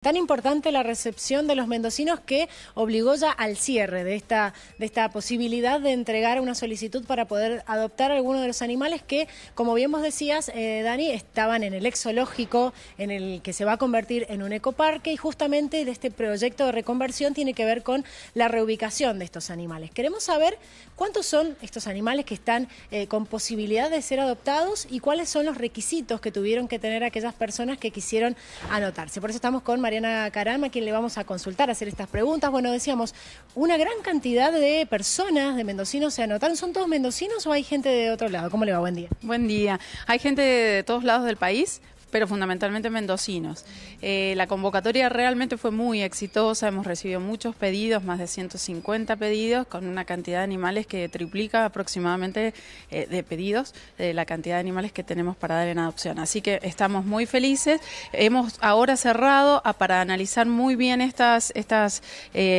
Tan importante la recepción de los mendocinos que obligó ya al cierre de esta posibilidad de entregar una solicitud para poder adoptar alguno de los animales que, como bien vos decías, Dani, estaban en el ex zoológico, en el que se va a convertir en un ecoparque, y justamente de este proyecto de reconversión tiene que ver con la reubicación de estos animales. Queremos saber cuántos son estos animales que están con posibilidad de ser adoptados y cuáles son los requisitos que tuvieron que tener aquellas personas que quisieron anotarse. Por eso estamos con Mariana Caram, a quien le vamos a consultar, hacer estas preguntas. Bueno, decíamos, una gran cantidad de personas, de mendocinos se anotaron. ¿Son todos mendocinos o hay gente de otro lado? ¿Cómo le va? Buen día. Buen día. Hay gente de todos lados del país, pero fundamentalmente mendocinos. La convocatoria realmente fue muy exitosa, hemos recibido muchos pedidos, más de 150 pedidos, con una cantidad de animales que triplica aproximadamente de pedidos de la cantidad de animales que tenemos para dar en adopción. Así que estamos muy felices. Hemos ahora cerrado para analizar muy bien estas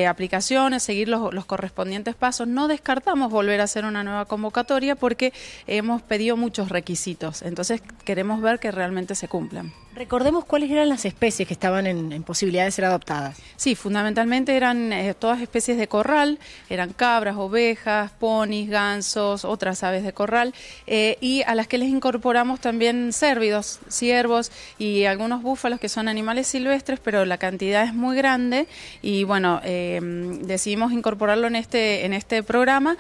aplicaciones, seguir los correspondientes pasos. No descartamos volver a hacer una nueva convocatoria porque hemos pedido muchos requisitos, entonces queremos ver que realmente se cumplan. Recordemos cuáles eran las especies que estaban en posibilidad de ser adoptadas. Sí, fundamentalmente eran todas especies de corral, eran cabras, ovejas, ponis, gansos, otras aves de corral, y a las que les incorporamos también cérvidos, ciervos y algunos búfalos, que son animales silvestres, pero la cantidad es muy grande y bueno, decidimos incorporarlo en este programa,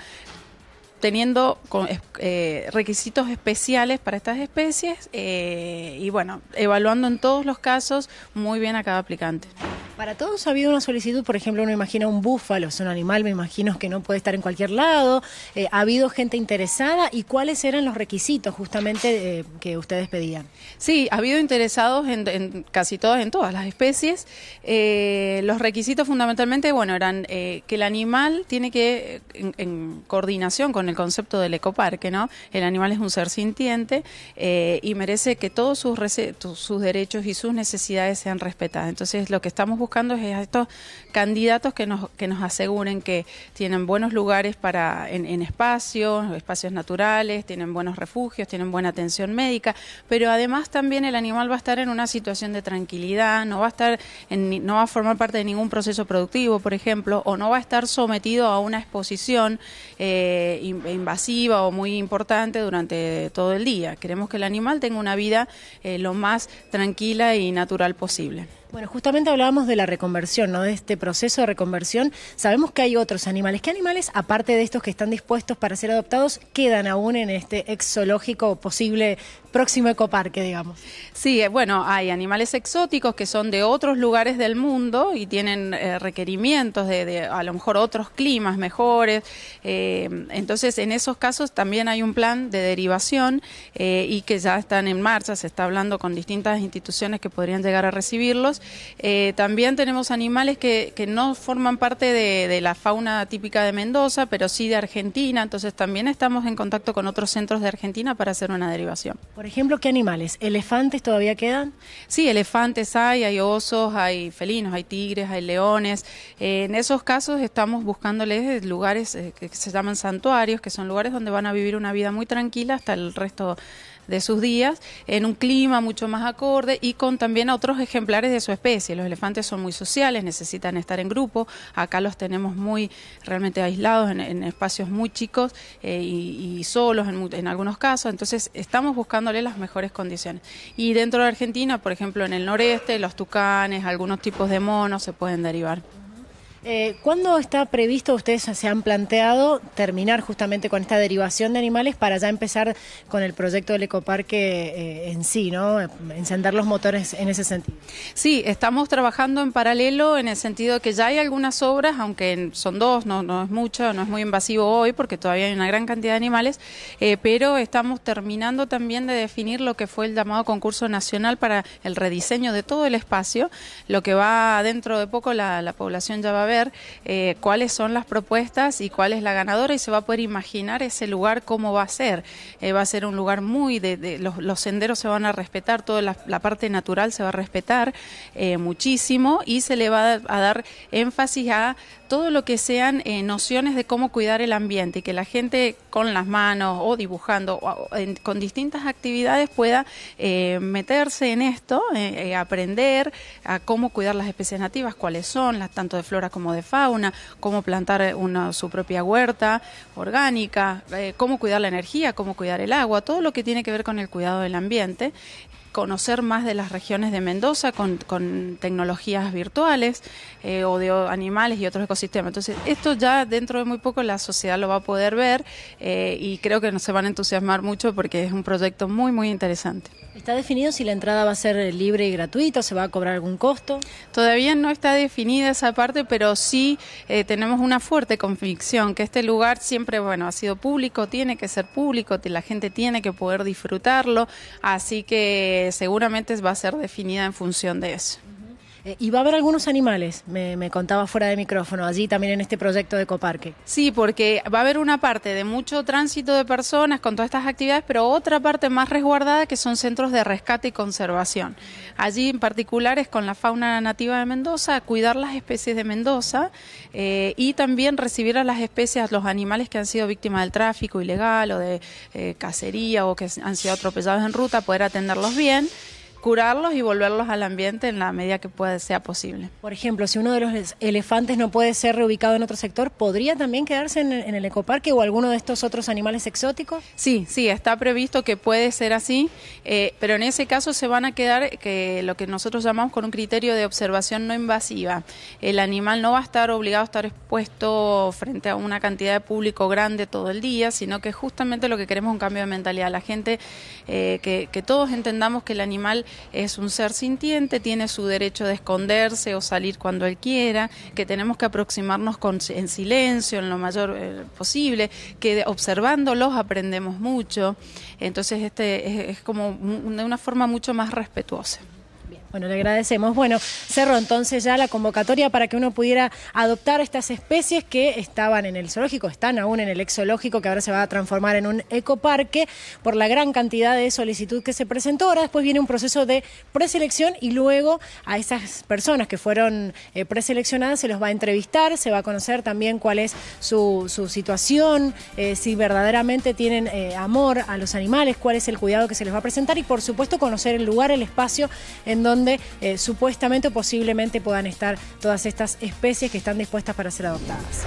teniendo requisitos especiales para estas especies y bueno, evaluando en todos los casos muy bien a cada aplicante. Para todos ha habido una solicitud, por ejemplo, uno imagina un búfalo, es un animal, me imagino que no puede estar en cualquier lado. ¿Ha habido gente interesada y cuáles eran los requisitos justamente que ustedes pedían? Sí, ha habido interesados en casi todas, en todas las especies. Los requisitos fundamentalmente, bueno, eran que el animal tiene que, en coordinación con el concepto del ecoparque, ¿no? El animal es un ser sintiente y merece que todos sus derechos y sus necesidades sean respetadas. Entonces, lo que estamos buscando es a estos candidatos que nos aseguren que tienen buenos lugares en espacios naturales, tienen buenos refugios, tienen buena atención médica, pero además también el animal va a estar en una situación de tranquilidad, no va a formar parte de ningún proceso productivo, por ejemplo, o no va a estar sometido a una exposición invasiva o muy importante durante todo el día. Queremos que el animal tenga una vida lo más tranquila y natural posible. Bueno, justamente hablábamos de la reconversión, ¿no? De este proceso de reconversión. Sabemos que hay otros animales. ¿Qué animales, aparte de estos que están dispuestos para ser adoptados, quedan aún en este ex zoológico posible próximo ecoparque, digamos? Sí, bueno, hay animales exóticos que son de otros lugares del mundo y tienen requerimientos de a lo mejor otros climas mejores. Entonces, en esos casos también hay un plan de derivación y que ya están en marcha. Se está hablando con distintas instituciones que podrían llegar a recibirlos. También tenemos animales que no forman parte de la fauna típica de Mendoza, pero sí de Argentina, entonces también estamos en contacto con otros centros de Argentina para hacer una derivación. Por ejemplo, ¿qué animales? ¿Elefantes todavía quedan? Sí, elefantes hay osos, hay felinos, hay tigres, hay leones. En esos casos estamos buscándoles lugares que se llaman santuarios, que son lugares donde van a vivir una vida muy tranquila hasta el resto de sus días, en un clima mucho más acorde y con también otros ejemplares de su especie. Los elefantes son muy sociales, necesitan estar en grupo. Acá los tenemos realmente aislados en espacios muy chicos y solos en algunos casos. Entonces estamos buscándole las mejores condiciones. Y dentro de Argentina, por ejemplo, en el noreste, los tucanes, algunos tipos de monos se pueden derivar. ¿Cuándo está previsto, ustedes se han planteado terminar justamente con esta derivación de animales para ya empezar con el proyecto del ecoparque en sí, ¿no? Encender los motores en ese sentido? Sí, estamos trabajando en paralelo en el sentido de que ya hay algunas obras, aunque son dos, no es mucho, no es muy invasivo hoy porque todavía hay una gran cantidad de animales, pero estamos terminando también de definir lo que fue el llamado concurso nacional para el rediseño de todo el espacio, lo que va dentro de poco la población ya va a ver ver cuáles son las propuestas y cuál es la ganadora, y se va a poder imaginar ese lugar cómo va a ser. Va a ser un lugar muy los senderos se van a respetar, toda la parte natural se va a respetar muchísimo, y se le va a dar énfasis a todo lo que sean nociones de cómo cuidar el ambiente, y que la gente con las manos o dibujando con distintas actividades pueda meterse en esto, aprender a cómo cuidar las especies nativas, cuáles son, tanto de flora como de fauna, cómo plantar su propia huerta orgánica, cómo cuidar la energía, cómo cuidar el agua, todo lo que tiene que ver con el cuidado del ambiente. Conocer más de las regiones de Mendoza con tecnologías virtuales o de animales y otros ecosistemas. Entonces, esto ya dentro de muy poco la sociedad lo va a poder ver, y creo que se van a entusiasmar mucho porque es un proyecto muy, muy interesante. ¿Está definido si la entrada va a ser libre y gratuita o se va a cobrar algún costo? Todavía no está definida esa parte, pero sí tenemos una fuerte convicción que este lugar siempre, ha sido público, tiene que ser público, la gente tiene que poder disfrutarlo, así que seguramente va a ser definida en función de eso. Y va a haber algunos animales, me contaba fuera de micrófono, allí también en este proyecto de ecoparque. Sí, porque va a haber una parte de mucho tránsito de personas con todas estas actividades, pero otra parte más resguardada que son centros de rescate y conservación. Allí en particular es con la fauna nativa de Mendoza, cuidar las especies de Mendoza, y también recibir a las especies, a los animales que han sido víctimas del tráfico ilegal o de cacería o que han sido atropellados en ruta, poder atenderlos bien, curarlos y volverlos al ambiente en la medida que sea posible. Por ejemplo, si uno de los elefantes no puede ser reubicado en otro sector, ¿podría también quedarse en el ecoparque o alguno de estos otros animales exóticos? Sí, está previsto que puede ser así, pero en ese caso se van a quedar lo que nosotros llamamos con un criterio de observación no invasiva. El animal no va a estar obligado a estar expuesto frente a una cantidad de público grande todo el día, sino que justamente lo que queremos es un cambio de mentalidad. La gente, que todos entendamos que el animal es un ser sintiente, tiene su derecho de esconderse o salir cuando él quiera, que tenemos que aproximarnos en silencio, en lo mayor posible, que observándolos aprendemos mucho. Entonces es como de una forma mucho más respetuosa. Bueno, le agradecemos. Bueno, cerró entonces ya la convocatoria para que uno pudiera adoptar estas especies que estaban en el zoológico, están aún en el ex zoológico, que ahora se va a transformar en un ecoparque por la gran cantidad de solicitud que se presentó. Ahora después viene un proceso de preselección y luego a esas personas que fueron preseleccionadas se los va a entrevistar, se va a conocer también cuál es su situación, si verdaderamente tienen amor a los animales, cuál es el cuidado que se les va a presentar y por supuesto conocer el lugar, el espacio en donde supuestamente o posiblemente puedan estar todas estas especies que están dispuestas para ser adoptadas.